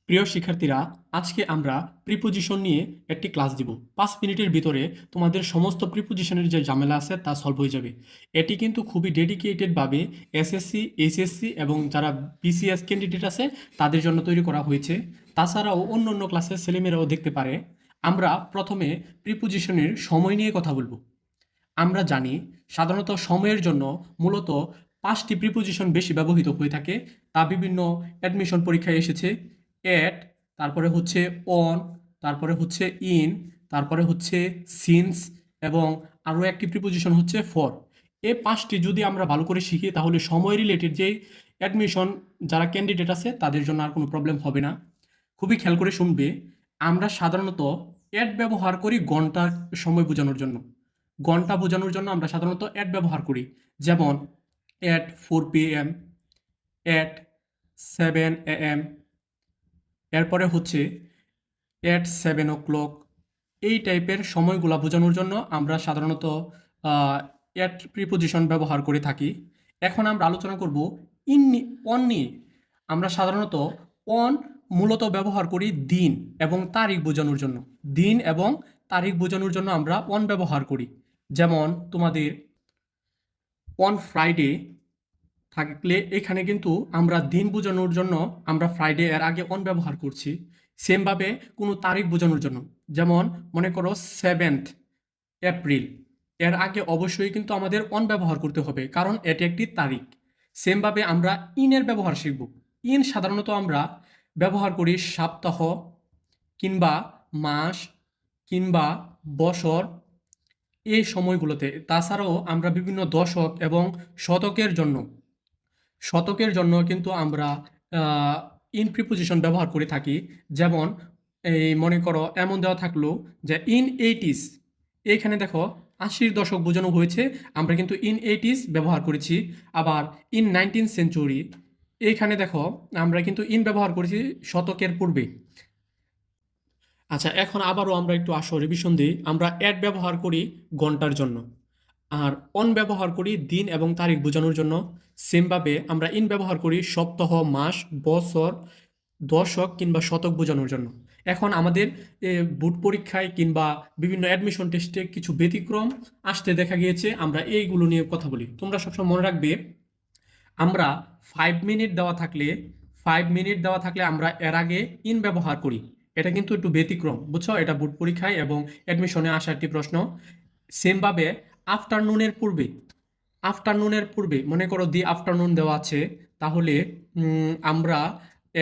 প্রিয় শিক্ষার্থীরা, আজকে আমরা প্রিপোজিশন নিয়ে একটি ক্লাস দিব। 5 মিনিটের ভিতরে তোমাদের সমস্ত প্রিপোজিশনের যে ঝামেলা আছে তা সলভ হয়ে যাবে। এটি কিন্তু খুবই ডেডিকেটেডভাবে এসএসসি, এইচএসসি এবং যারা বিসিএস ক্যান্ডিডেট আছে তাদের জন্য তৈরি করা হয়েছে। তাছাড়াও অন্য অন্য ক্লাসের ছেলেমেয়েরাও দেখতে পারে। আমরা প্রথমে প্রিপোজিশনের সময় নিয়ে কথা বলবো। আমরা জানি সাধারণত সময়ের জন্য মূলত 5টি প্রিপোজিশন বেশি ব্যবহৃত হয়ে থাকে। তা বিভিন্ন অ্যাডমিশন পরীক্ষায় এসেছে। এট, তারপরে হচ্ছে অন, তারপরে হচ্ছে ইন, তারপরে হচ্ছে সিন্স এবং আরও একটি প্রিপোজিশন হচ্ছে ফর। এই 5টি যদি আমরা ভালো করে শিখি তাহলে সময় রিলেটেড যেই অ্যাডমিশন যারা ক্যান্ডিডেট আছে তাদের জন্য আর কোনো প্রবলেম হবে না। খুবই খেয়াল করে শুনবে। আমরা সাধারণত অ্যাট ব্যবহার করি ঘন্টার সময় বোঝানোর জন্য। ঘন্টা বোঝানোর জন্য আমরা সাধারণত অ্যাট ব্যবহার করি, যেমন অ্যাট 4 PM, অ্যাট 7 AM, এরপরে হচ্ছে অ্যাট 7 o'clock। এই টাইপের সময়গুলা বোঝানোর জন্য আমরা সাধারণত অ্যাট প্রিপোজিশন ব্যবহার করে থাকি। এখন আমরা আলোচনা করব অন নিয়ে। আমরা সাধারণত অন মূলত ব্যবহার করি দিন এবং তারিখ বোঝানোর জন্য। দিন এবং তারিখ বোঝানোর জন্য আমরা অন ব্যবহার করি। যেমন তোমাদের অন ফ্রাইডে থাকলে এখানে কিন্তু আমরা দিন বোঝানোর জন্য আমরা ফ্রাইডে এর আগে অন ব্যবহার করছি। সেমভাবে কোনো তারিখ বোঝানোর জন্য, যেমন মনে করো 7 এপ্রিল, এর আগে অবশ্যই কিন্তু আমাদের অন ব্যবহার করতে হবে, কারণ এটি একটি তারিখ। সেমভাবে আমরা ইনের ব্যবহার শিখব। ইন সাধারণত আমরা ব্যবহার করি সপ্তাহ কিংবা মাস কিংবা বছর এই সময়গুলোতে। তাছাড়াও আমরা বিভিন্ন দশক এবং শতকের জন্য কিন্তু আমরা ইন প্রিপোজিশন ব্যবহার করে থাকি। যেমন এই মনে করো এমন দেওয়া থাকলো যে ইন 80s, এইখানে দেখো 80-র দশক বোঝানো হয়েছে, আমরা কিন্তু ইন 80s ব্যবহার করেছি। আবার ইন 19th century, এইখানে দেখো আমরা কিন্তু ইন ব্যবহার করেছি শতকের পূর্বে। আচ্ছা, এখন আবারও আমরা একটু আসো রিভিশন দিই। আমরা অ্যাট ব্যবহার করি ঘন্টার জন্য, আর অন ব্যবহার করি দিন এবং তারিখ বোঝানোর জন্য। সেমভাবে আমরা ইন ব্যবহার করি সপ্তাহ, মাস, বছর, দশক কিংবা শতক বোঝানোর জন্য। এখন আমাদের বোর্ড পরীক্ষায় কিংবা বিভিন্ন অ্যাডমিশন টেস্টে কিছু ব্যতিক্রম আসতে দেখা গিয়েছে। আমরা এইগুলো নিয়ে কথা বলি। তোমরা সবসময় মনে রাখবে, আমরা 5 মিনিট দেওয়া থাকলে আমরা এর আগে ইন ব্যবহার করি। এটা কিন্তু একটু ব্যতিক্রম, বুঝছো? এটা বোর্ড পরীক্ষায় এবং অ্যাডমিশনে আসা একটি প্রশ্ন। সেমভাবে আফটারনুনের পূর্বে মনে করো দি আফটারনুন দেওয়া আছে, তাহলে আমরা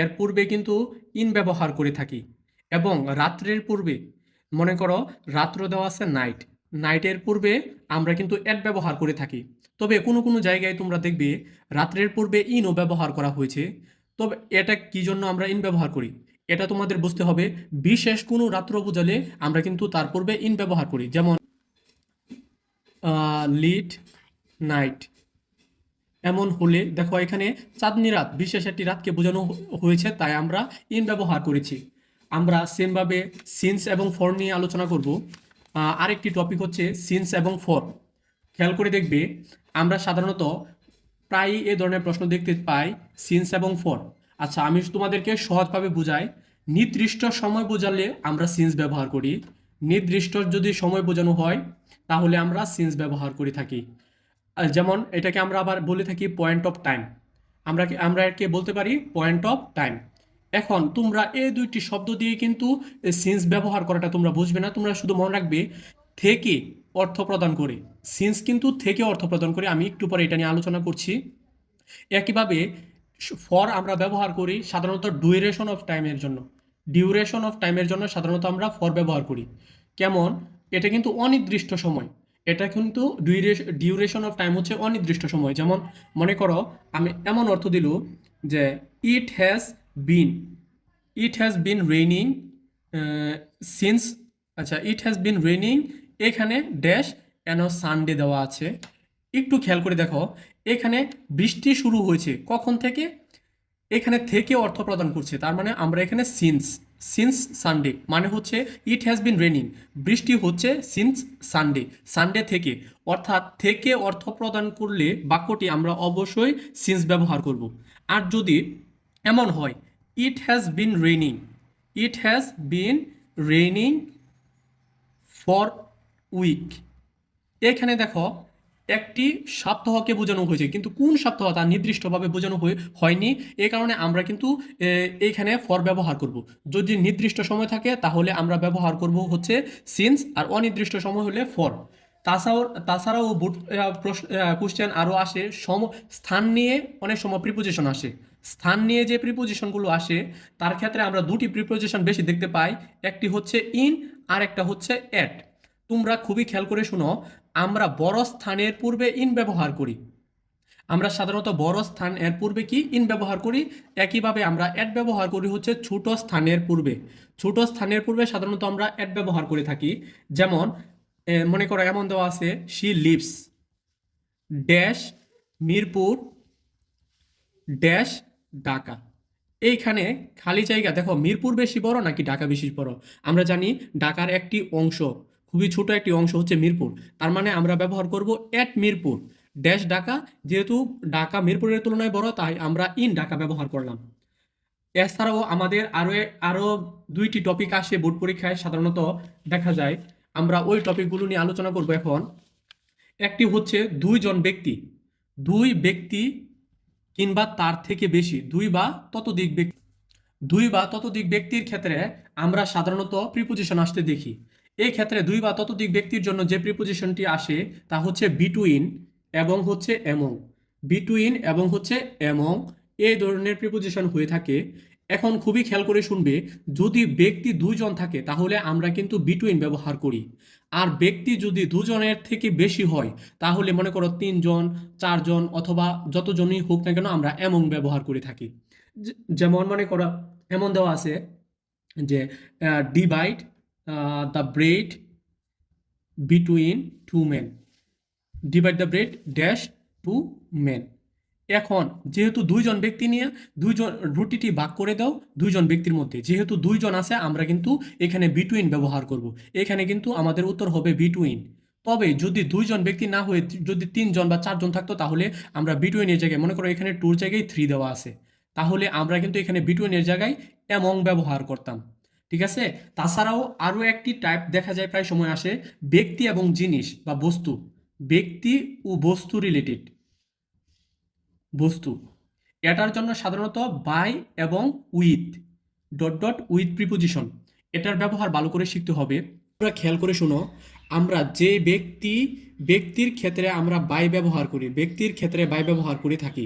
এর পূর্বে কিন্তু ইন ব্যবহার করে থাকি। এবং রাত্রের পূর্বে মনে করো রাত্র দেওয়া আছে নাইটের পূর্বে আমরা কিন্তু অ্যাট ব্যবহার করে থাকি। তবে কোনো কোনো জায়গায় তোমরা দেখবে রাত্রের পূর্বে ইনও ব্যবহার করা হয়েছে। তবে এটা কি জন্য আমরা ইন ব্যবহার করি এটা তোমাদের বুঝতে হবে। বিশেষ কোনো রাত্র বোঝালে আমরা কিন্তু তার পূর্বে ইন ব্যবহার করি, যেমন লিট নাইট। এমন হলে দেখো এখানে চাঁদনি রাত, বিশেষ একটি রাতকে বোঝানো হয়েছে, তাই আমরা ইন ব্যবহার করেছি। আমরা সেমভাবে সিন্স এবং ফর নিয়ে আলোচনা করব। আরেকটি টপিক হচ্ছে সিন্স এবং ফর। খেয়াল করে দেখবে, আমরা সাধারণত প্রায়ই এ ধরনের প্রশ্ন দেখতে পাই সিন্স এবং ফর। আচ্ছা, আমি তোমাদেরকে সহজভাবে বুঝাই। নির্দিষ্ট সময় বোঝালে আমরা সিন্স ব্যবহার করি। নির্দিষ্ট যদি সময় বোঝানো হয় তাহলে আমরা সিন্স ব্যবহার করে থাকি। যেমন এটাকে আমরা আবার বলে থাকি পয়েন্ট অফ টাইম। আমরা একে বলতে পারি পয়েন্ট অফ টাইম। এখন তোমরা এই দুইটি শব্দ দিয়ে কিন্তু সিন্স ব্যবহার করাটা তোমরা বুঝবে না। তোমরা শুধু মনে রাখবে থেকে অর্থ প্রদান করে। সিন্স কিন্তু থেকে অর্থ প্রদান করে। আমি একটু পরে এটা নিয়ে আলোচনা করছি। একইভাবে ফর আমরা ব্যবহার করি সাধারণত ডিউরেশন অফ টাইমের জন্য সাধারণত আমরা ফর ব্যবহার করি। কেমন? এটা কিন্তু অনির্দিষ্ট সময়। এটা কিন্তু ডিউরেশন অফ টাইম হচ্ছে অনির্দিষ্ট সময়। যেমন মনে করো আমি এমন অর্থ দিল যে ইট হ্যাজ বিন রেইনিং সিন্স। আচ্ছা, ইট হ্যাজ বিন রেইনিং, এখানে ড্যাশ এন সানডে দেওয়া আছে। একটু খেয়াল করে দেখো, এখানে বৃষ্টি শুরু হয়েছে কখন থেকে, এখানে থেকে অর্থ প্রদান করছে। তার মানে আমরা এখানে সিন্স সানডে মানে হচ্ছে ইট হ্যাজ বিন রেনিং, বৃষ্টি হচ্ছে সিন্স সানডে থেকে। অর্থাৎ থেকে অর্থ প্রদান করলে বাক্যটি আমরা অবশ্যই সিন্স ব্যবহার করব। আর যদি এমন হয় it has been raining, it has been raining for week. এখানে দেখো একটি সপ্তাহকে বোঝানো হয়েছে, কিন্তু কোন সপ্তাহ তা নির্দিষ্টভাবে বোঝানো হয়নি। এই কারণে আমরা কিন্তু এইখানে ফর ব্যবহার করব। যদি নির্দিষ্ট সময় থাকে তাহলে আমরা ব্যবহার করব হচ্ছে সিন্স, আর অনির্দিষ্ট সময় হলে ফর। তাছাড়াও বোর্ড কোশ্চেন আরও আসে স্থান নিয়ে, অনেক সময় প্রিপোজিশন আসে। স্থান নিয়ে যে প্রিপোজিশনগুলো আসে তার ক্ষেত্রে আমরা দুটি প্রিপোজিশন বেশি দেখতে পাই, একটি হচ্ছে ইন আর একটা হচ্ছে অ্যাট। তোমরা খুবই খেয়াল করে শুনো, আমরা বড় স্থানের পূর্বে ইন ব্যবহার করি, আমরা সাধারণত বড় স্থান এর পূর্বে কি ইন ব্যবহার করি। একইভাবে আমরা অ্যাট ব্যবহার করি হচ্ছে ছোট স্থানের পূর্বে। ছোট স্থানের পূর্বে সাধারণত আমরা অ্যাট ব্যবহার করে থাকি। যেমন মনে করো এমন দেওয়া আছে, she lives dash Mirpur dash Dhaka. এইখানে খালি জায়গা দেখো, মিরপুর বেশি বড় নাকি ঢাকা বেশি বড়? আমরা জানি ঢাকার একটি অংশ, খুবই ছোট একটি অংশ হচ্ছে মিরপুর। তার মানে আমরা ব্যবহার করব অ্যাট মিরপুর ড্যাশ ঢাকা। যেহেতু ঢাকা মিরপুরের তুলনায় বড়, তাই আমরা ইন ঢাকা ব্যবহার করলাম। এছাড়াও আমাদের আরও দুইটি টপিক আসে বোর্ড পরীক্ষায় সাধারণত দেখা যায়, আমরা ওই টপিকগুলো নিয়ে আলোচনা করব এখন। একটি হচ্ছে দুইজন ব্যক্তি, দুই ব্যক্তি কিংবা তার থেকে বেশি, দুই বা ততোধিক ব্যক্তির ক্ষেত্রে আমরা সাধারণত প্রিপোজিশন আসতে দেখি। এই ক্ষেত্রে দুই বা ততোধিক ব্যক্তির জন্য যে প্রিপোজিশনটি আসে তা হচ্ছে বিটুইন এবং হচ্ছে এমং। বিটুইন এবং হচ্ছে এমং, এই ধরনের প্রিপোজিশন হয়ে থাকে। এখন খুবই খেয়াল করে শুনবে, যদি ব্যক্তি দুইজন থাকে তাহলে আমরা কিন্তু বিটুইন ব্যবহার করি। আর ব্যক্তি যদি দুজনের থেকে বেশি হয় তাহলে মনে করো তিনজন, চারজন অথবা যতজনই হোক না কেন আমরা এমং ব্যবহার করে থাকি। যেমন মনে করো এমন দেওয়া আছে যে divide the bread between two men, divide the bread dash two men. এখন যেহেতু দুইজন ব্যক্তি নিয়ে দুইজন রুটিটি ভাগ করে দাও দুইজন ব্যক্তির মধ্যে, যেহেতু দুইজন আছে আমরা কিন্তু এখানে বিটুইন ব্যবহার করব। এখানে কিন্তু আমাদের উত্তর হবে বিটুইন। তবে যদি দুইজন ব্যক্তি না হয়ে যদি তিনজন বা চারজন থাকতো তাহলে আমরা বিটুইনের জায়গায়, মনে করো এখানে টুর জায়গায় থ্রি দেওয়া আছে, তাহলে আমরা কিন্তু এখানে বিটুইনের জায়গায় এমং ব্যবহার করতাম। ঠিক আছে। তাছাড়াও আরও একটি টাইপ দেখা যায়, প্রায় সময় আসে ব্যক্তি এবং জিনিস বা বস্তু, ব্যক্তি ও বস্তু রিলেটেড বস্তু। এটার জন্য সাধারণত বাই এবং with dot dot with preposition, এটার ব্যবহার ভালো করে শিখতে হবে। তোমরা খেয়াল করে শুনো, আমরা যে ব্যক্তির ক্ষেত্রে আমরা বাই ব্যবহার করি, ব্যক্তির ক্ষেত্রে বাই ব্যবহার করে থাকি।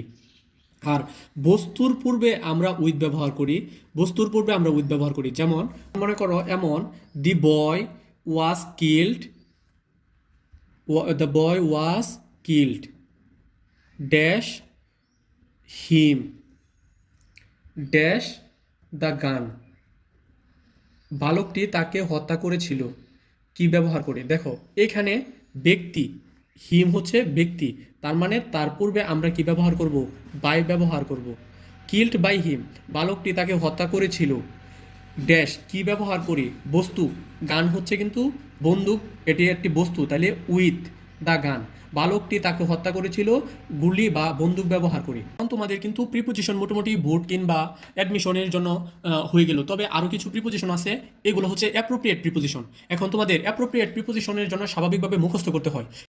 আর বস্তুর পূর্বে আমরা উইথ ব্যবহার করি, বস্তুর পূর্বে আমরা উইথ ব্যবহার করি। যেমন মনে করো এমন, the boy was killed, the boy was killed dash him dash the gun. বালকটি তাকে হত্যা করেছিল কি ব্যবহার করে? দেখো এখানে ব্যক্তি, হিম হচ্ছে ব্যক্তি, তার মানে তার পূর্বে আমরা কি ব্যবহার করব? বাই ব্যবহার করব। কিল্ড বাই হিম, বালকটি তাকে হত্যা করেছিল ড্যাশ কি ব্যবহার করি? বস্তু। গান হচ্ছে কিন্তু বন্দুক, এটি একটি বস্তু, তাহলে উইথ দ্য গান। বালকটি তাকে হত্যা করেছিল গুলি বা বন্দুক ব্যবহার করে। এখন তোমাদের কিন্তু প্রিপোজিশন মোটামুটি বোর্ড কিংবা অ্যাডমিশনের জন্য হয়ে গেল। তবে আরও কিছু প্রিপোজিশন আছে, এগুলো হচ্ছে অ্যাপ্রোপ্রিয়েট প্রিপোজিশন। এখন তোমাদের অ্যাপ্রোপ্রিয়েট প্রিপোজিশনের জন্য স্বাভাবিকভাবে মুখস্থ করতে হয়।